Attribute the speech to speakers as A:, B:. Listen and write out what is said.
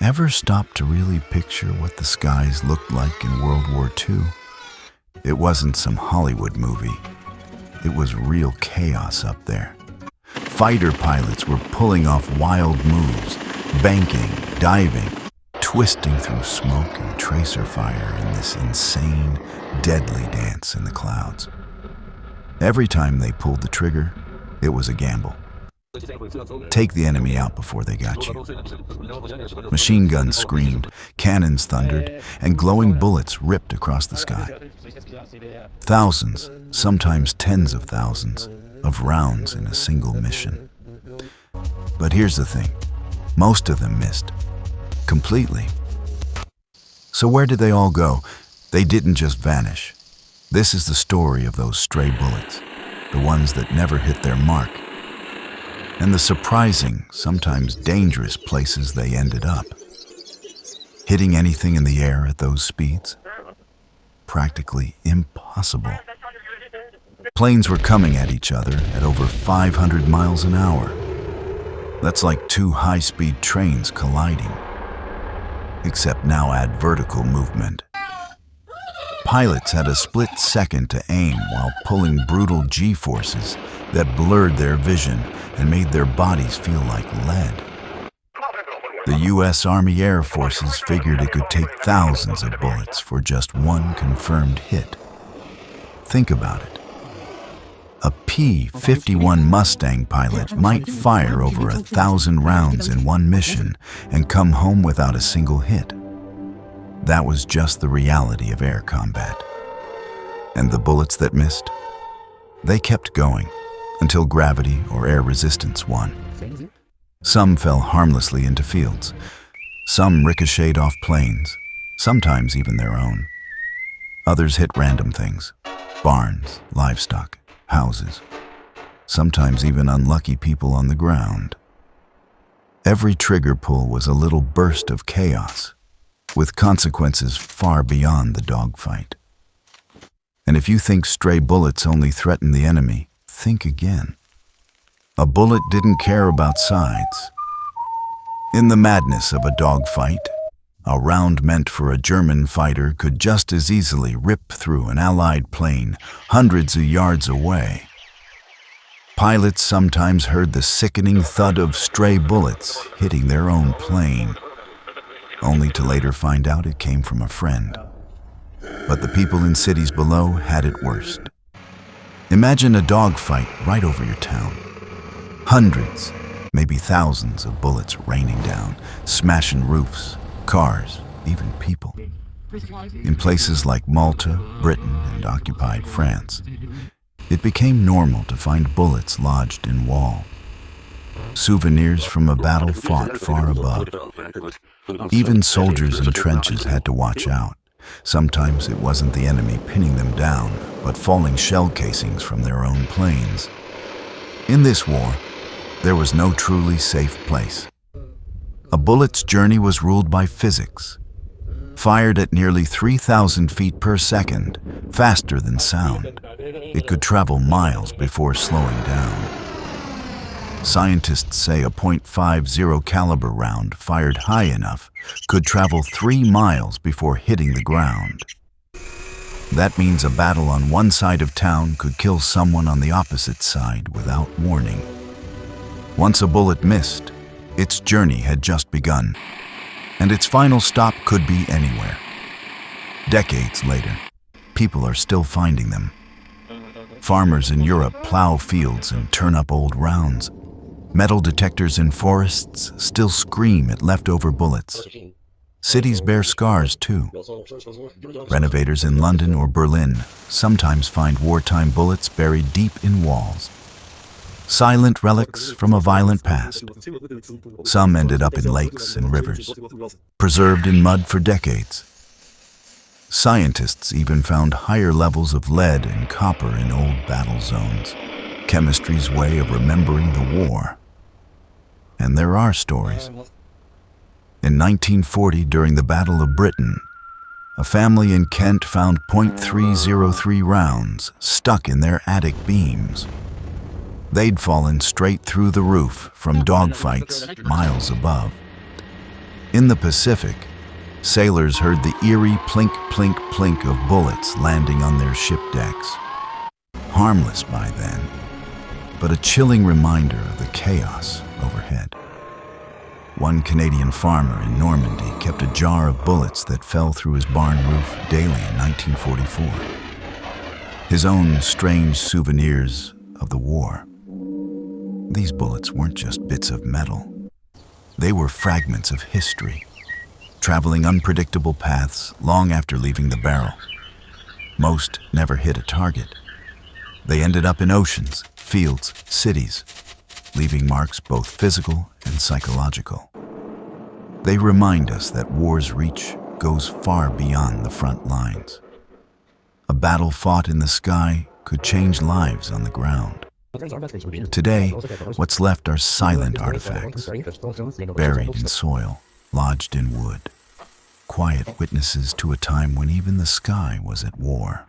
A: Ever stop to really picture what the skies looked like in World War II? It wasn't some Hollywood movie. It was real chaos up there. Fighter pilots were pulling off wild moves, banking, diving, twisting through smoke and tracer fire in this insane, deadly dance in the clouds. Every time they pulled the trigger, it was a gamble. Take the enemy out before they got you. Machine guns screamed, cannons thundered, and glowing bullets ripped across the sky. Thousands, sometimes tens of thousands, of rounds in a single mission. But here's the thing, most of them missed. Completely. So where did they all go? They didn't just vanish. This is the story of those stray bullets, the ones that never hit their mark, and the surprising, sometimes dangerous places they ended up. Hitting anything in the air at those speeds? Practically impossible. Planes were coming at each other at over 500 miles an hour. That's like two high-speed trains colliding. Except now add vertical movement. Pilots had a split second to aim while pulling brutal G-forces that blurred their vision and made their bodies feel like lead. The U.S. Army Air Forces figured it could take thousands of bullets for just one confirmed hit. Think about it. A P-51 Mustang pilot might fire over 1,000 rounds in one mission and come home without a single hit. That was just the reality of air combat. And the bullets that missed? They kept going until gravity or air resistance won. Some fell harmlessly into fields. Some ricocheted off planes, sometimes even their own. Others hit random things, barns, livestock, houses, sometimes even unlucky people on the ground. Every trigger pull was a little burst of chaos, with consequences far beyond the dogfight. And if you think stray bullets only threaten the enemy, think again. A bullet didn't care about sides. In the madness of a dogfight, a round meant for a German fighter could just as easily rip through an Allied plane hundreds of yards away. Pilots sometimes heard the sickening thud of stray bullets hitting their own plane, only to later find out it came from a friend. But the people in cities below had it worst. Imagine a dogfight right over your town. Hundreds, maybe thousands of bullets raining down, smashing roofs, cars, even people. In places like Malta, Britain, and occupied France, it became normal to find bullets lodged in wall. Souvenirs from a battle fought far above. Even soldiers in trenches had to watch out. Sometimes it wasn't the enemy pinning them down, but falling shell casings from their own planes. In this war, there was no truly safe place. A bullet's journey was ruled by physics. Fired at nearly 3,000 feet per second, faster than sound, it could travel miles before slowing down. Scientists say a .50 caliber round fired high enough could travel 3 miles before hitting the ground. That means a battle on one side of town could kill someone on the opposite side without warning. Once a bullet missed, its journey had just begun, and its final stop could be anywhere. Decades later, people are still finding them. Farmers in Europe plow fields and turn up old rounds. Metal detectors in forests still scream at leftover bullets. Cities bear scars too. Renovators in London or Berlin sometimes find wartime bullets buried deep in walls. Silent relics from a violent past. Some ended up in lakes and rivers, preserved in mud for decades. Scientists even found higher levels of lead and copper in old battle zones, chemistry's way of remembering the war. And there are stories. In 1940, during the Battle of Britain, a family in Kent found .303 rounds stuck in their attic beams. They'd fallen straight through the roof from dogfights miles above. In the Pacific, sailors heard the eerie plink, plink, plink of bullets landing on their ship decks. Harmless by then, but a chilling reminder of the chaos overhead. One Canadian farmer in Normandy kept a jar of bullets that fell through his barn roof daily in 1944. His own strange souvenirs of the war. These bullets weren't just bits of metal. They were fragments of history, traveling unpredictable paths long after leaving the barrel. Most never hit a target. They ended up in oceans, fields, cities, leaving marks both physical and psychological. They remind us that war's reach goes far beyond the front lines. A battle fought in the sky could change lives on the ground. Today, what's left are silent artifacts, buried in soil, lodged in wood, quiet witnesses to a time when even the sky was at war.